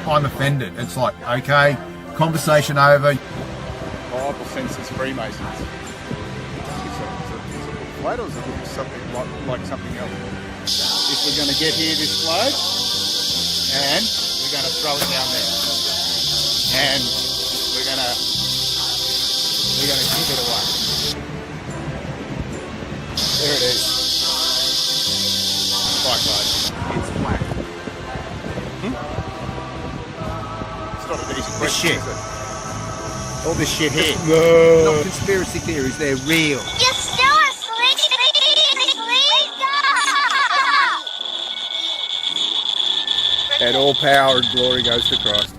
I'm offended. It's like, okay, conversation over. Bible senses Freemasons. Is it flat or is it something like something else? If we're going to get here this globe, and we're going to throw it down there, and we're going to give it away. There it is. Quite close. It's flat. It's not an easy question, shit. is it? All this shit here. No. Not conspiracy theories, they're real. You're still asleep. And all power and glory goes to Christ.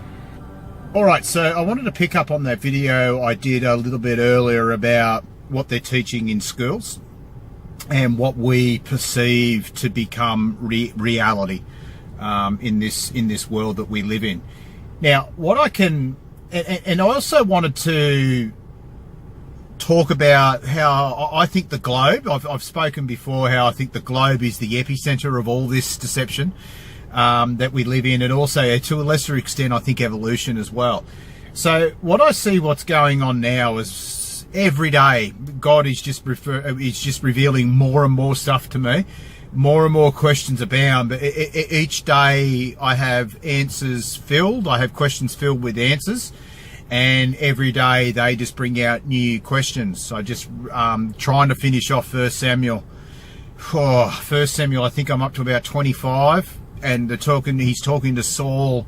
All right, so I wanted to pick up on that video I did a little bit earlier about what they're teaching in schools and what we perceive to become reality in this world that we live in. Now, what I can, and I also wanted to talk about how I think the globe, I've spoken before how I think the globe is the epicenter of all this deception that we live in, and also to a lesser extent I think evolution as well. So what I see what's going on now is every day God is just revealing more and more stuff to me. More and more questions abound, but each day I have answers filled. I have questions filled with answers, and every day they just bring out new questions. I just trying to finish off 1 Samuel. 1 Samuel, I think I'm up to about 25, and he's talking to Saul.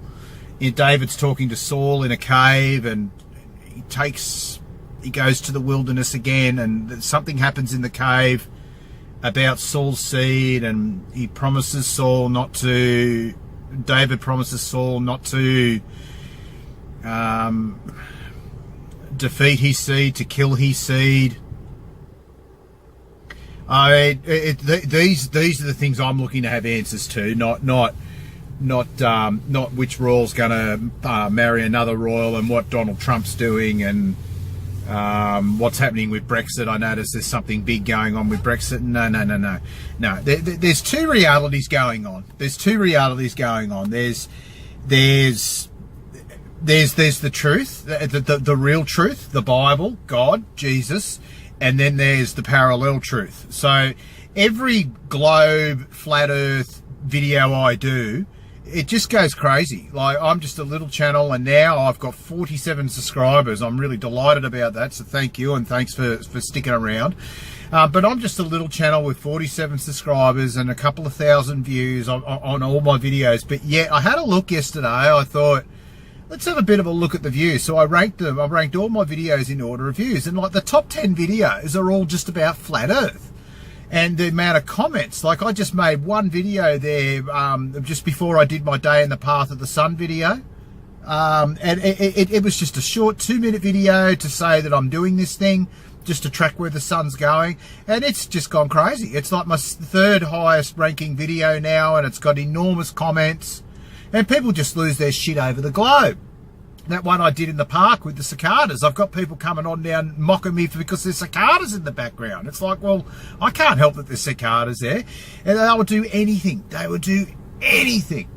David's talking to Saul in a cave, and he goes to the wilderness again, and something happens in the cave about Saul's seed, and David promises Saul not to defeat his seed, to kill his seed. These are the things I'm looking to have answers to, not which royal's going to marry another royal, and what Donald Trump's doing, and what's happening with Brexit. I notice there's something big going on with Brexit. No. There's two realities going on. There's the truth, the real truth, the Bible, God, Jesus, and then there's the parallel truth. So every globe, flat earth video I do, it just goes crazy. Like, I'm just a little channel, and now I've got 47 subscribers. I'm really delighted about that, so thank you, and thanks for sticking around. But I'm just a little channel with 47 subscribers and a couple of thousand views on all my videos. But yet, I had a look yesterday. I thought, let's have a bit of a look at the views. So I ranked them. I ranked all my videos in order of views, and like the top 10 videos are all just about flat earth. And the amount of comments, like I just made one video there just before I did my Day in the Path of the Sun video. And it was just a short 2-minute video to say that I'm doing this thing, just to track where the sun's going. And it's just gone crazy. It's like my third highest ranking video now, and it's got enormous comments. And people just lose their shit over the globe. That one I did in the park with the cicadas, I've got people coming on down mocking me because there's cicadas in the background. It's like, well, I can't help that there's cicadas there. And they would do anything. They would do anything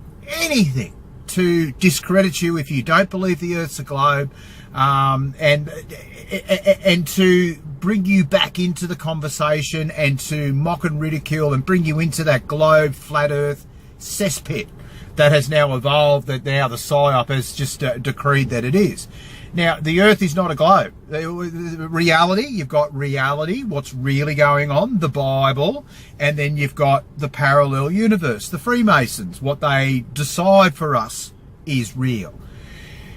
to discredit you if you don't believe the Earth's a globe, and to bring you back into the conversation, and to mock and ridicule and bring you into that globe, flat Earth cesspit that has now evolved, that now the PSYOP has just decreed that it is. Now, the Earth is not a globe. Reality, you've got reality, what's really going on, the Bible, and then you've got the parallel universe, the Freemasons. What they decide for us is real.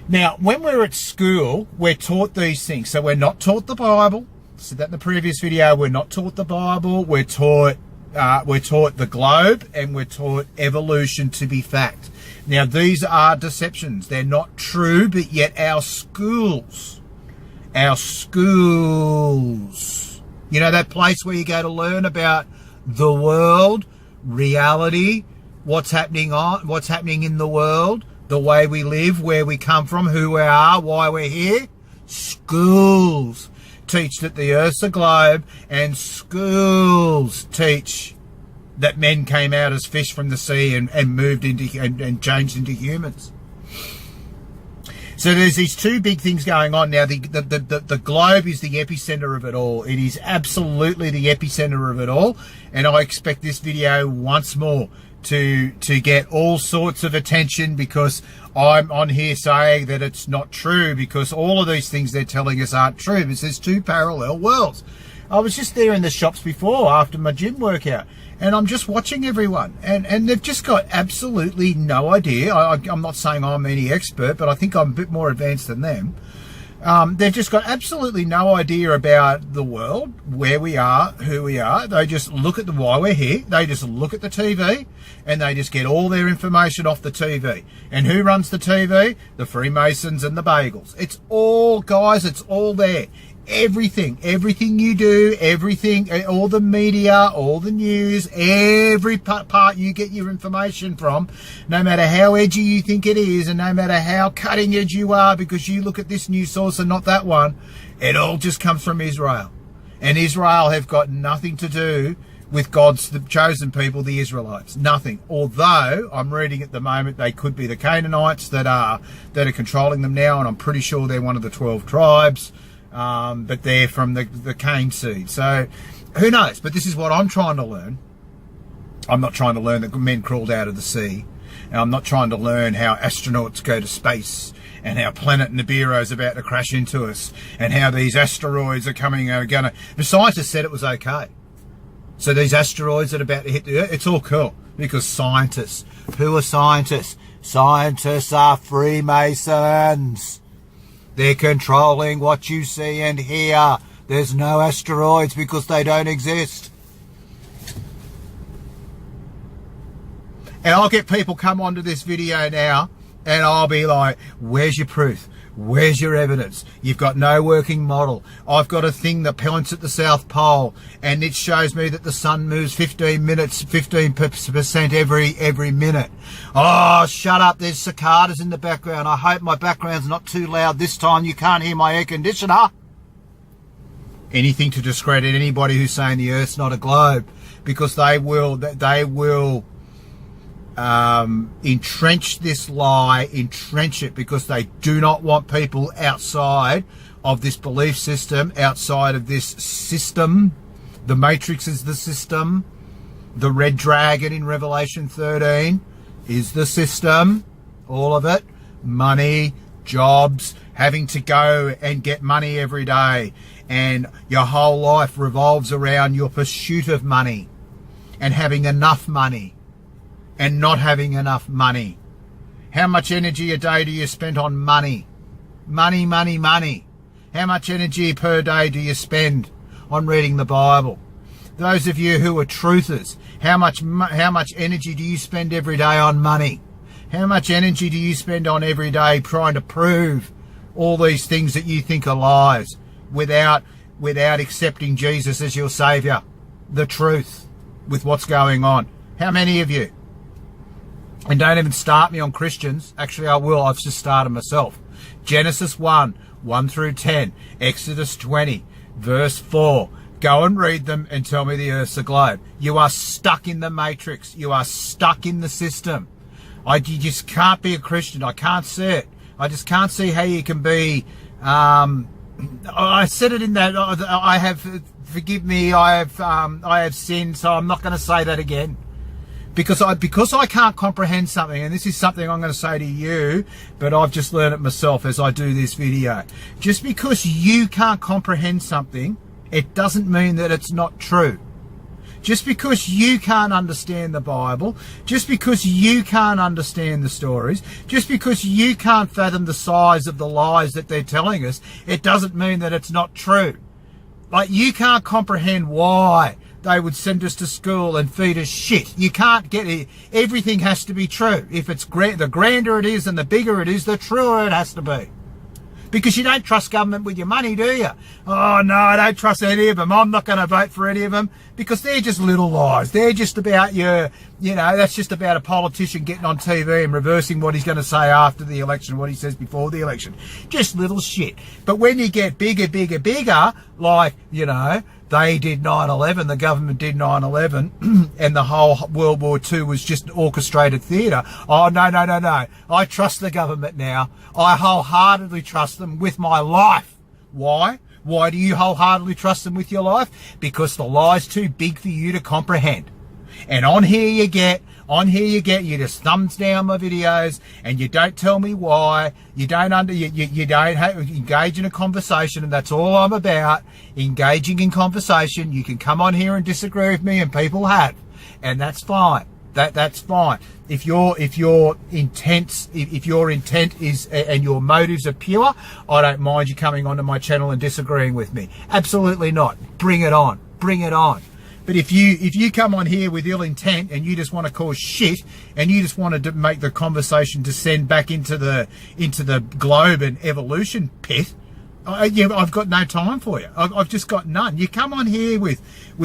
Now, when we're at school, we're taught these things. So we're not taught the Bible. I said that in the previous video. We're not taught the Bible. We're taught the globe, and we're taught evolution to be fact. Now, these are deceptions. They're not true, but yet our schools, you know, that place where you go to learn about the world, reality, what's happening in the world, the way we live, where we come from, who we are, why we're here. Schools teach that the Earth's a globe, and schools teach that men came out as fish from the sea and moved into and changed into humans. So there's these two big things going on now. The globe is the epicenter of it all. It is absolutely the epicenter of it all. And I expect this video once more to get all sorts of attention, because I'm on here saying that it's not true, because all of these things they're telling us aren't true, because there's two parallel worlds. I was just there in the shops before after my gym workout, and I'm just watching everyone, and they've just got absolutely no idea. I'm not saying I'm any expert, but I think I'm a bit more advanced than them. They've just got absolutely no idea about the world, where we are, who we are. They just look at why we're here. They just look at the TV, and they just get all their information off the TV. And who runs the TV? The Freemasons and the Bagels. It's all, guys, it's all there. Everything you do, everything, all the media, all the news, every part you get your information from, no matter how edgy you think it is, and no matter how cutting edge you are because you look at this news source and not that one, it all just comes from Israel. And Israel have got nothing to do with God's chosen people, the Israelites. Nothing. Although I'm reading at the moment they could be the Canaanites that are controlling them now, and I'm pretty sure they're one of the 12 tribes. But they're from the Cain seed. So who knows? But this is what I'm trying to learn. I'm not trying to learn that men crawled out of the sea. And I'm not trying to learn how astronauts go to space, and how planet Nibiru is about to crash into us, and how these asteroids are gonna. The scientists said it was okay. So these asteroids that are about to hit the Earth, it's all cool, because scientists. Who are scientists? Scientists are Freemasons. They're controlling what you see and hear. There's no asteroids because they don't exist. And I'll get people come onto this video now, and I'll be like, where's your proof? Where's your evidence? You've got no working model. I've got a thing that points at the South Pole, and it shows me that the sun moves 15% every minute. Oh, shut up. There's cicadas in the background. I hope my background's not too loud this time. You can't hear my air conditioner. Anything to discredit anybody who's saying the Earth's not a globe, because they will entrench this lie, entrench it, because they do not want people outside of this belief system, outside of this system. The Matrix is the system. The red dragon in Revelation 13 is the system. All of it. Money, jobs, having to go and get money every day. And your whole life revolves around your pursuit of money, and having enough money, and not having enough money. How much energy a day do you spend on money? Money, money, money. How much energy per day do you spend on reading the Bible? Those of you who are truthers, how much energy do you spend every day on money? How much energy do you spend on every day trying to prove all these things that you think are lies, without accepting Jesus as your Saviour, the truth, with what's going on? How many of you? And don't even start me on Christians. Actually, I will. I've just started myself. Genesis 1 through 10. Exodus 20, verse 4. Go and read them and tell me the Earth's a globe. You are stuck in the Matrix. You are stuck in the system. You just can't be a Christian. I can't see it. I just can't see how you can be. I said it in that. I have, forgive me, I have sinned, so I'm not going to say that again. Because I can't comprehend something, and this is something I'm going to say to you, but I've just learned it myself as I do this video. Just because you can't comprehend something, it doesn't mean that it's not true. Just because you can't understand the Bible, just because you can't understand the stories, just because you can't fathom the size of the lies that they're telling us, it doesn't mean that it's not true. Like, you can't comprehend why they would send us to school and feed us shit. You can't get it. Everything has to be true. If it's the grander it is and the bigger it is, the truer it has to be. Because you don't trust government with your money, do you? Oh, no, I don't trust any of them. I'm not going to vote for any of them, because they're just little lies. They're just about that's just about a politician getting on TV and reversing what he's going to say after the election, what he says before the election. Just little shit. But when you get bigger, like, they did 9/11, the government did 9/11, and the whole World War II was just orchestrated theatre. Oh, no. I trust the government now. I wholeheartedly trust them with my life. Why? Why do you wholeheartedly trust them with your life? Because the lie's too big for you to comprehend. And on here you get, you just thumbs down my videos, and you don't tell me why. You don't engage in a conversation, and that's all I'm about. Engaging in conversation. You can come on here and disagree with me, and people have, and that's fine. That's fine. If your intent is and your motives are pure, I don't mind you coming onto my channel and disagreeing with me. Absolutely not. Bring it on. Bring it on. But if you come on here with ill intent and you just want to cause shit and you just want to make the conversation descend back into the globe and evolution pit, I've got no time for you. I've just got none. You come on here with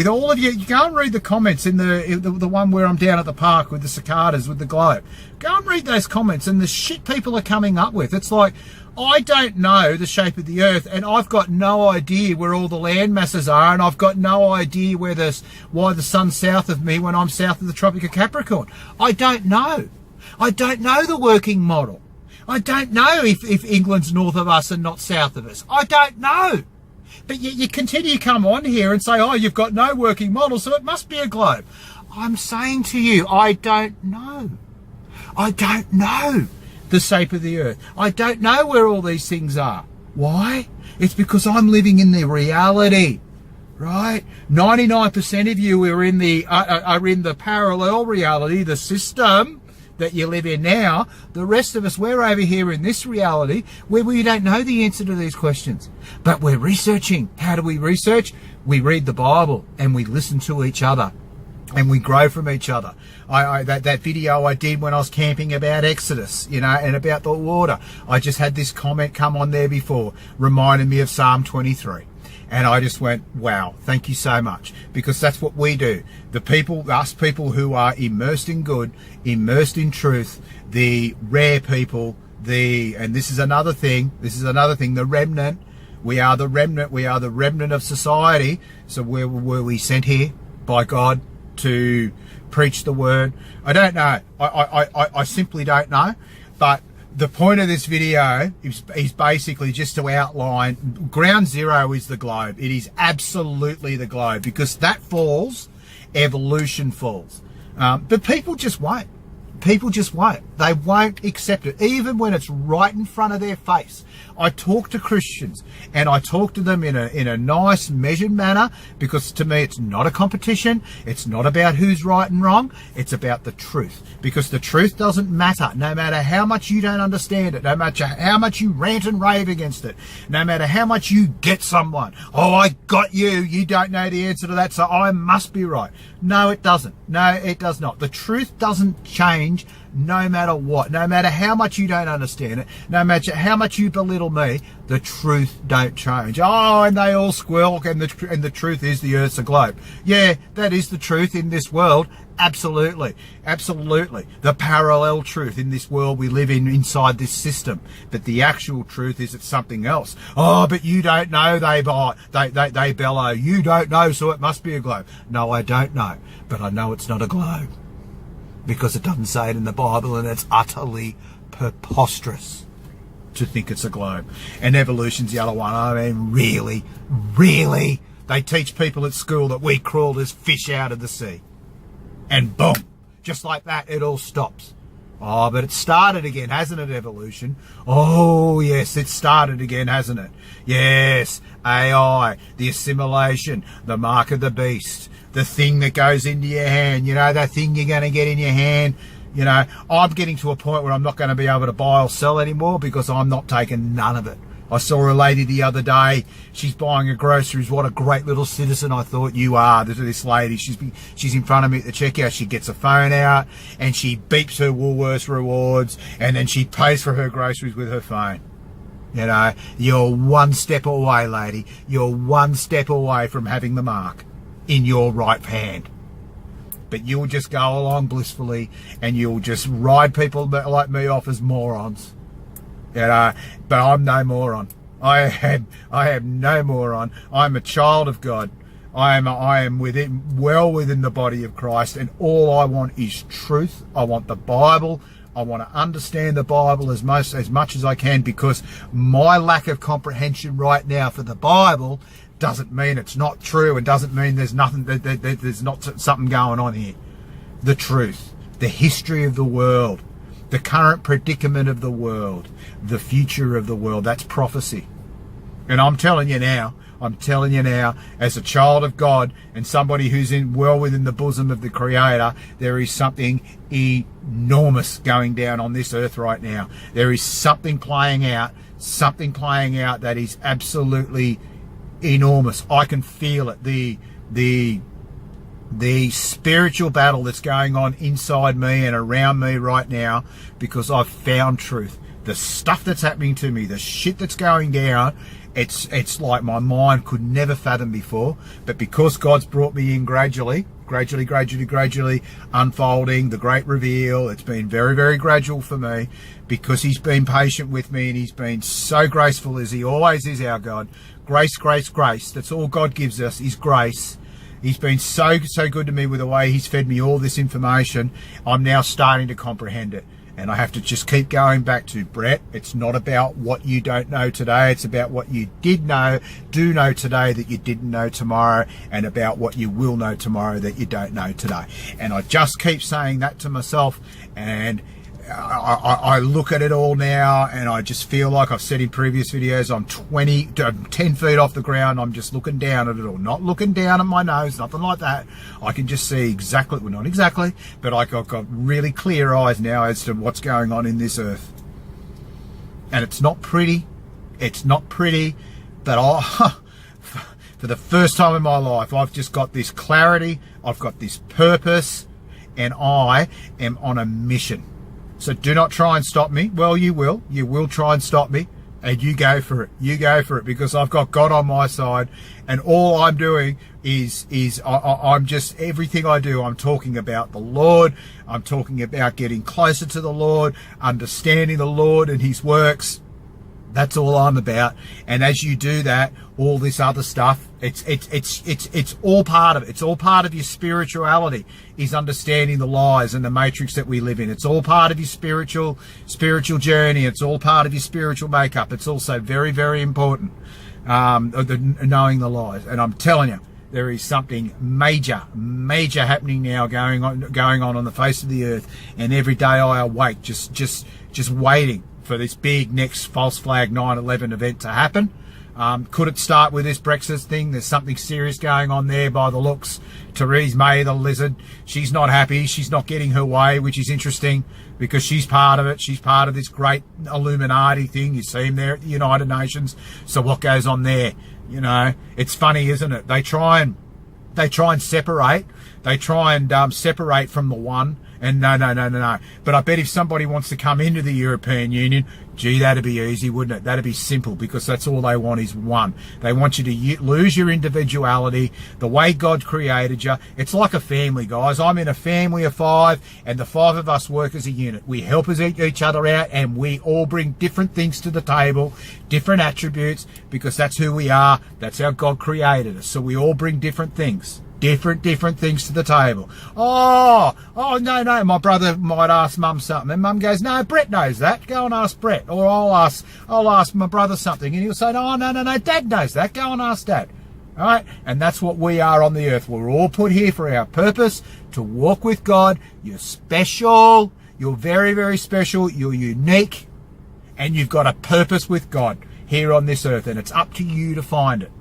all of you go and read the comments in the one where I'm down at the park with the cicadas with the globe. Go and read those comments and the shit people are coming up with. It's like, I don't know the shape of the earth, and I've got no idea where all the land masses are, and I've got no idea why the sun's south of me when I'm south of the Tropic of Capricorn. I don't know. I don't know the working model. I don't know if England's north of us and not south of us. I don't know. But you continue to come on here and say, oh, you've got no working model, so it must be a globe. I'm saying to you, I don't know. I don't know the shape of the earth. I don't know where all these things are. Why? It's because I'm living in the reality, right? 99% of you are in the parallel reality, the system that you live in now. The rest of us, we're over here in this reality where we don't know the answer to these questions, but we're researching. How do we research? We read the Bible and we listen to each other and we grow from each other. That video I did when I was camping about Exodus, and about the water, I just had this comment come on there before, reminding me of Psalm 23. And I just went, wow, thank you so much. Because that's what we do. Us people who are immersed in good, immersed in truth, the rare people, and this is another thing, the remnant. We are the remnant of society. So were we sent here by God to preach the word? I don't know. I simply don't know. But the point of this video is basically just to outline ground zero is the globe. It is absolutely the globe, because that falls, evolution falls. But people just won't. People just won't. They won't accept it, even when it's right in front of their face. I talk to Christians, and I talk to them in a nice, measured manner, because to me it's not a competition. It's not about who's right and wrong. It's about the truth, because the truth doesn't matter, no matter how much you don't understand it, no matter how much you rant and rave against it, no matter how much you get someone. Oh, I got you. You don't know the answer to that, so I must be right. No, it doesn't. No, it does not. The truth doesn't change no matter what, no matter how much you don't understand it, no matter how much you belittle me, the truth don't change. Oh, and they all squeal, and the truth is the earth's a globe. Yeah, that is the truth in this world. Absolutely. Absolutely. The parallel truth in this world we live in, inside this system. But the actual truth is it's something else. Oh, but you don't know, they bellow. You don't know, so it must be a globe. No, I don't know. But I know it's not a globe, because it doesn't say it in the Bible, and it's utterly preposterous to think it's a globe. And evolution's the other one. I mean, really, they teach people at school that we crawled as fish out of the sea. And boom, just like that, it all stops. Oh, but it started again, hasn't it, evolution? Oh, yes, it started again, hasn't it? Yes, AI, the assimilation, the mark of the beast, the thing that goes into your hand, that thing you're going to get in your hand. I'm getting to a point where I'm not going to be able to buy or sell anymore, because I'm not taking none of it. I saw a lady the other day, she's buying her groceries. What a great little citizen I thought you are. This lady, she's in front of me at the checkout. She gets a phone out and she beeps her Woolworths rewards, and then she pays for her groceries with her phone. You're one step away, lady. You're one step away from having the mark in your right hand. But you'll just go along blissfully, and you'll just ride people like me off as morons. But I'm no moron. I am no moron. I'm a child of God. I am well within the body of Christ, and all I want is truth. I want the Bible. I want to understand the Bible as much as I can, because my lack of comprehension right now for the Bible doesn't mean it's not true, and doesn't mean there's nothing, there's not something going on here. The truth, the history of the world, the current predicament of the world, the future of the world, that's prophecy. And I'm telling you now, as a child of God and somebody who's well within the bosom of the Creator, there is something enormous going down on this earth right now. There is something playing out that is absolutely enormous. I can feel it. The spiritual battle that's going on inside me and around me right now, because I've found truth. The stuff that's happening to me, the shit that's going down, it's like my mind could never fathom before. But because God's brought me in gradually unfolding the great reveal, it's been very, very gradual for me, because he's been patient with me, and he's been so graceful, as he always is, our God. Grace, grace, grace. That's all God gives us, is grace. He's been so good to me with the way he's fed me all this information. I'm now starting to comprehend it. And I have to just keep going back to, Brett, it's not about what you don't know today. It's about what you do know today that you didn't know tomorrow, and about what you will know tomorrow that you don't know today. And I just keep saying that to myself, and I look at it all now, and I just feel like I've said in previous videos, I'm 10 feet off the ground. I'm just looking down at it all, not looking down at my nose, nothing like that. I can just see exactly, well, not exactly, but I've got really clear eyes now as to what's going on in this earth. And it's not pretty, but for the first time in my life, I've just got this clarity, I've got this purpose, and I am on a mission. So do not try and stop me. Well, you will try and stop me, and you go for it, because I've got God on my side, and all I'm doing is I'm just, everything I do, I'm talking about the Lord. I'm talking about getting closer to the Lord, understanding the Lord and his works. That's all I'm about. And as you do that, all this other stuff, it's all part of it. It's all part of your spirituality, is understanding the lies and the matrix that we live in. It's all part of your spiritual journey. It's all part of your spiritual makeup. It's also very, very important, knowing the lies. And I'm telling you, there is something major happening now going on the face of the earth. And every day I awake just waiting for this big next false flag 9/11 event to happen. Could it start with this Brexit thing? There's something serious going on there by the looks. Theresa May, the lizard, she's not happy. She's not getting her way, which is interesting, because she's part of it. She's part of this great Illuminati thing. You see them there at the United Nations. So what goes on there? You know, it's funny, isn't it? They try and separate. They try and separate from the one. And no. But I bet if somebody wants to come into the European Union, gee, that'd be easy, wouldn't it? That'd be simple, because that's all they want, is one. They want you to lose your individuality, the way God created you. It's like a family, guys. I'm in a family of 5, and the 5 of us work as a unit. We help each other out, and we all bring different things to the table, different attributes, because that's who we are. That's how God created us. So we all bring different things. Different things to the table. Oh, no, my brother might ask Mum something, and Mum goes, no, Brett knows that, go and ask Brett. Or I'll ask my brother something, and he'll say, no, Dad knows that, go and ask Dad. All right? And that's what we are on the earth. We're all put here for our purpose, to walk with God. You're special, you're very, very special, you're unique, and you've got a purpose with God here on this earth, and it's up to you to find it.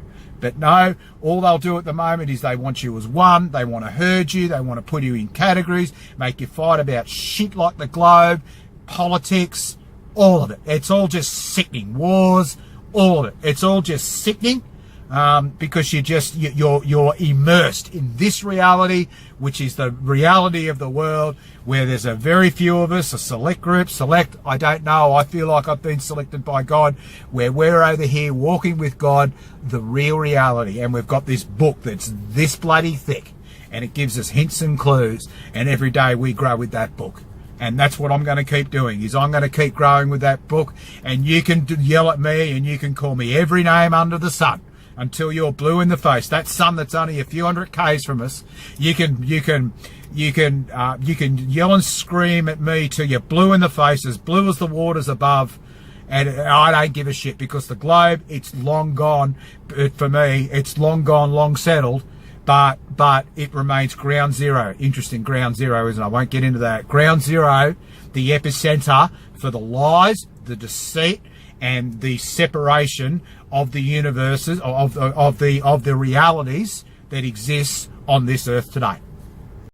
But no, all they'll do at the moment is they want you as one. They want to herd you. They want to put you in categories, make you fight about shit like the globe, politics, all of it. It's all just sickening. Wars, all of it. It's all just sickening, because you're immersed in this reality, which is the reality of the world, where there's a very few of us, a select group, I don't know, I feel like I've been selected by God, where we're over here walking with God, the real reality. And we've got this book that's this bloody thick, and it gives us hints and clues, and every day we grow with that book. And that's what I'm going to keep doing, is I'm going to keep growing with that book. And you can yell at me, and you can call me every name under the sun. until you're blue in the face. That sun that's only a few hundred k's from us, you can yell and scream at me till you're blue in the face, as blue as the waters above, and I don't give a shit, because the globe, it's long gone. For me, it's long gone, long settled, but it remains ground zero. Interesting, ground zero, isn't it? I won't get into that. Ground zero, the epicenter for the lies, the deceit, and the separation of the universes, of the realities that exist on this earth today.